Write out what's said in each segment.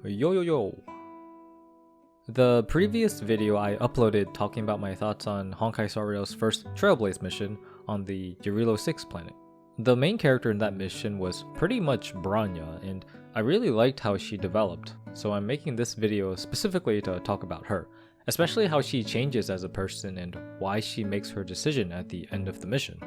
Yo. The previous video I uploaded talking about my thoughts on Honkai Star Rail's first Trailblaze mission on the Jarilo-VI planet. The main character in that mission was pretty much Bronya, and I really liked how she developed, so I'm making this video specifically to talk about her, especially how she changes as a person and why she makes her decision at the end of the mission.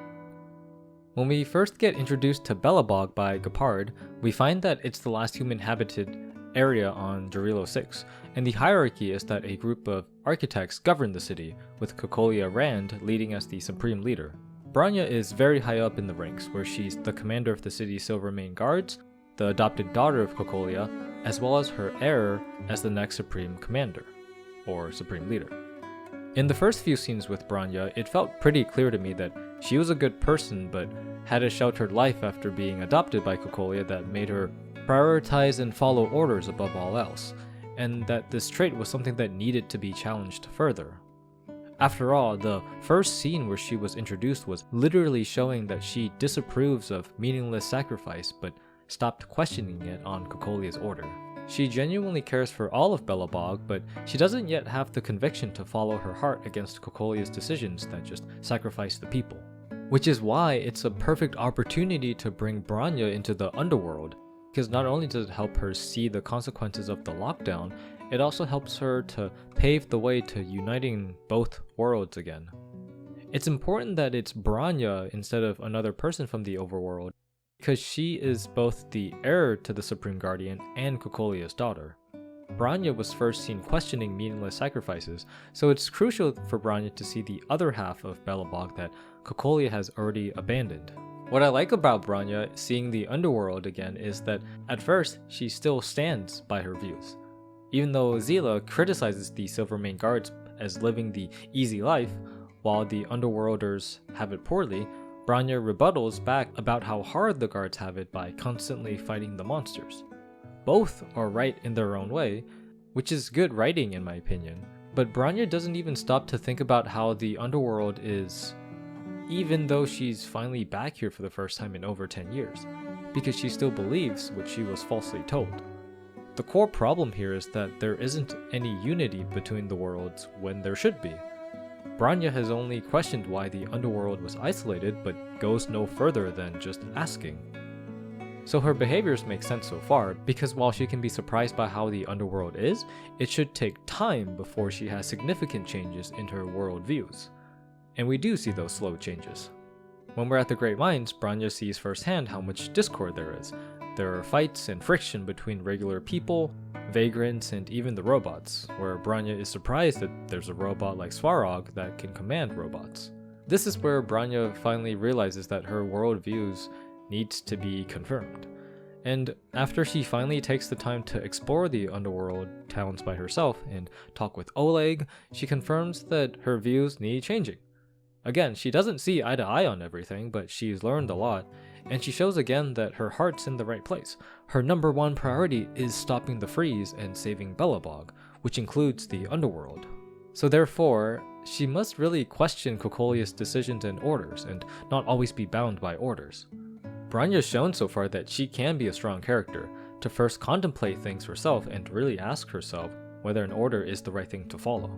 When we first get introduced to Belobog by Gepard, we find that it's the last human-habited area on Jarilo-VI, and the hierarchy is that a group of architects govern the city, with Cocolia Rand leading as the supreme leader. Bronya is very high up in the ranks, where she's the commander of the city's Silvermane Guards, the adopted daughter of Cocolia, as well as her heir as the next supreme commander, or supreme leader. In the first few scenes with Bronya, it felt pretty clear to me that she was a good person, but had a sheltered life after being adopted by Cocolia that made her prioritize and follow orders above all else, and that this trait was something that needed to be challenged further. After all, the first scene where she was introduced was literally showing that she disapproves of meaningless sacrifice but stopped questioning it on Cocolia's order. She genuinely cares for all of Belobog, but she doesn't yet have the conviction to follow her heart against Cocolia's decisions that just sacrifice the people. Which is why it's a perfect opportunity to bring Bronya into the Underworld, because not only does it help her see the consequences of the lockdown, it also helps her to pave the way to uniting both worlds again. It's important that it's Bronya instead of another person from the overworld, because she is both the heir to the Supreme Guardian and Cocolia's daughter. Bronya was first seen questioning meaningless sacrifices, so it's crucial for Bronya to see the other half of Belobog that Cocolia has already abandoned. What I like about Bronya seeing the Underworld again is that at first she still stands by her views. Even though Seele criticizes the Silvermane Guards as living the easy life, while the Underworlders have it poorly, Bronya rebuttals back about how hard the guards have it by constantly fighting the monsters. Both are right in their own way, which is good writing in my opinion, but Bronya doesn't even stop to think about how the Underworld is, even though she's finally back here for the first time in over 10 years, because she still believes what she was falsely told. The core problem here is that there isn't any unity between the worlds when there should be. Bronya has only questioned why the Underworld was isolated, but goes no further than just asking. So her behaviors make sense so far, because while she can be surprised by how the Underworld is, it should take time before she has significant changes in her worldviews. And we do see those slow changes. When we're at the Great Mines, Bronya sees firsthand how much discord there is. There are fights and friction between regular people, vagrants, and even the robots, where Bronya is surprised that there's a robot like Svarog that can command robots. This is where Bronya finally realizes that her worldviews needs to be confirmed. And after she finally takes the time to explore the Underworld towns by herself and talk with Oleg, she confirms that her views need changing. Again, she doesn't see eye to eye on everything, but she's learned a lot, and she shows again that her heart's in the right place. Her number one priority is stopping the freeze and saving Belobog, which includes the Underworld. So therefore, she must really question Cocolia's decisions and orders, and not always be bound by orders. Bronya's shown so far that she can be a strong character, to first contemplate things herself and really ask herself whether an order is the right thing to follow.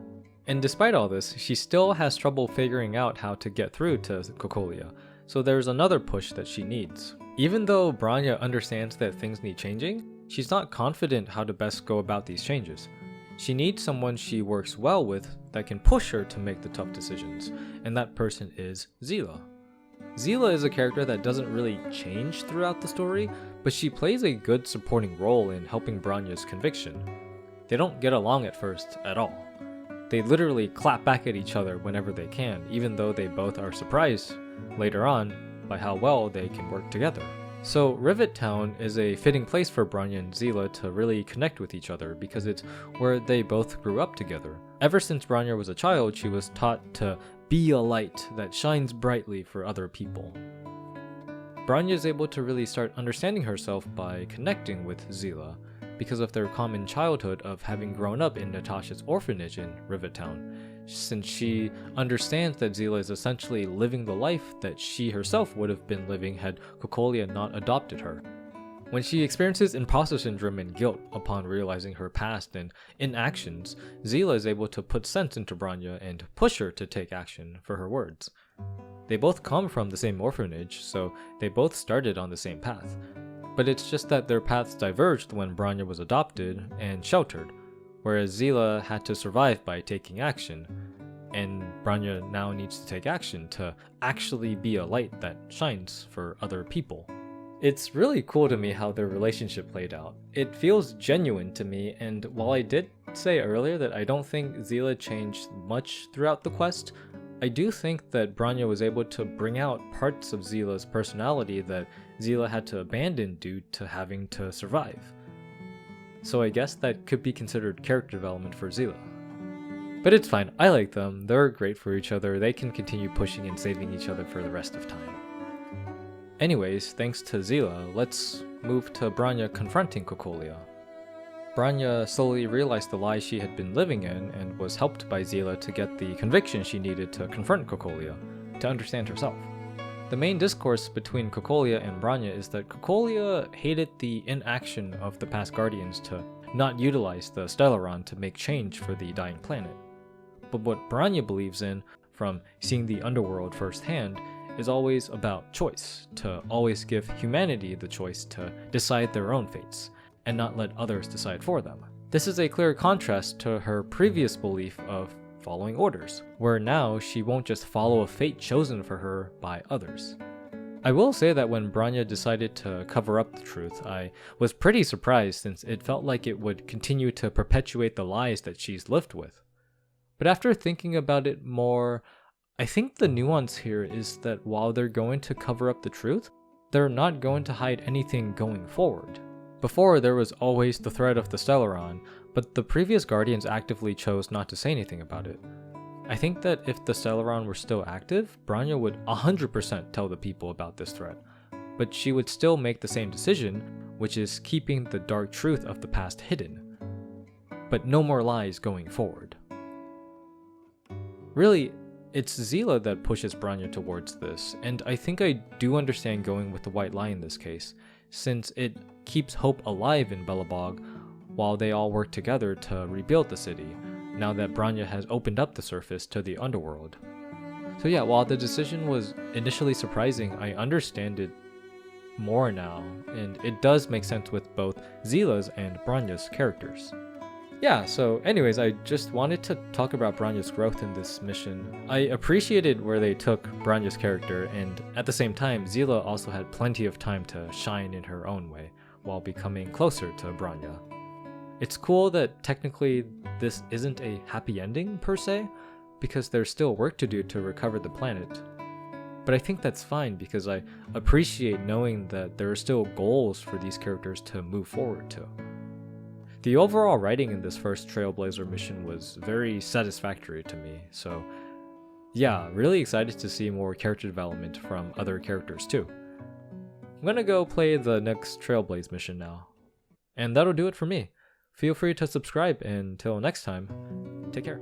And despite all this, she still has trouble figuring out how to get through to Cocolia, so there's another push that she needs. Even though Bronya understands that things need changing, she's not confident how to best go about these changes. She needs someone she works well with that can push her to make the tough decisions, and that person is Seele. Seele is a character that doesn't really change throughout the story, but she plays a good supporting role in helping Bronya's conviction. They don't get along at first at all. They literally clap back at each other whenever they can, even though they both are surprised later on by how well they can work together. So Rivet Town is a fitting place for Bronya and Seele to really connect with each other because it's where they both grew up together. Ever since Bronya was a child, she was taught to be a light that shines brightly for other people. Bronya is able to really start understanding herself by connecting with Seele, because of their common childhood of having grown up in Natasha's orphanage in Rivet Town, since she understands that Seele is essentially living the life that she herself would have been living had Cocolia not adopted her. When she experiences imposter syndrome and guilt upon realizing her past and inactions, Seele is able to put sense into Bronya and push her to take action for her words. They both come from the same orphanage, so they both started on the same path. But it's just that their paths diverged when Bronya was adopted and sheltered, whereas Seele had to survive by taking action, and Bronya now needs to take action to actually be a light that shines for other people. It's really cool to me how their relationship played out. It feels genuine to me, and while I did say earlier that I don't think Seele changed much throughout the quest, I do think that Bronya was able to bring out parts of Seele's personality that Seele had to abandon due to having to survive. So I guess that could be considered character development for Seele. But it's fine, I like them, they're great for each other, they can continue pushing and saving each other for the rest of time. Anyways, thanks to Seele, let's move to Bronya confronting Cocolia. Bronya slowly realized the lie she had been living in and was helped by Seele to get the conviction she needed to confront Cocolia, to understand herself. The main discourse between Cocolia and Bronya is that Cocolia hated the inaction of the past guardians to not utilize the Stellaron to make change for the dying planet. But what Bronya believes in, from seeing the Underworld firsthand, is always about choice, to always give humanity the choice to decide their own fates, and not let others decide for them. This is a clear contrast to her previous belief of following orders, where now she won't just follow a fate chosen for her by others. I will say that when Bronya decided to cover up the truth, I was pretty surprised since it felt like it would continue to perpetuate the lies that she's lived with. But after thinking about it more, I think the nuance here is that while they're going to cover up the truth, they're not going to hide anything going forward. Before, there was always the threat of the Stellaron, but the previous Guardians actively chose not to say anything about it. I think that if the Stellaron were still active, Bronya would 100% tell the people about this threat, but she would still make the same decision, which is keeping the dark truth of the past hidden. But no more lies going forward. Really, it's Seele that pushes Bronya towards this, and I think I do understand going with the white lie in this case, since it keeps hope alive in Belobog while they all work together to rebuild the city, now that Bronya has opened up the surface to the Underworld. So yeah, while the decision was initially surprising, I understand it more now, and it does make sense with both Seele's and Bronya's characters. Yeah, so anyways, I just wanted to talk about Bronya's growth in this mission. I appreciated where they took Bronya's character, and at the same time, Seele also had plenty of time to shine in her own way, while becoming closer to Bronya. It's cool that technically this isn't a happy ending per se, because there's still work to do to recover the planet. But I think that's fine because I appreciate knowing that there are still goals for these characters to move forward to. The overall writing in this first Trailblazer mission was very satisfactory to me, so yeah, really excited to see more character development from other characters too. I'm gonna go play the next Trailblaze mission now. And that'll do it for me. Feel free to subscribe, and until next time, take care.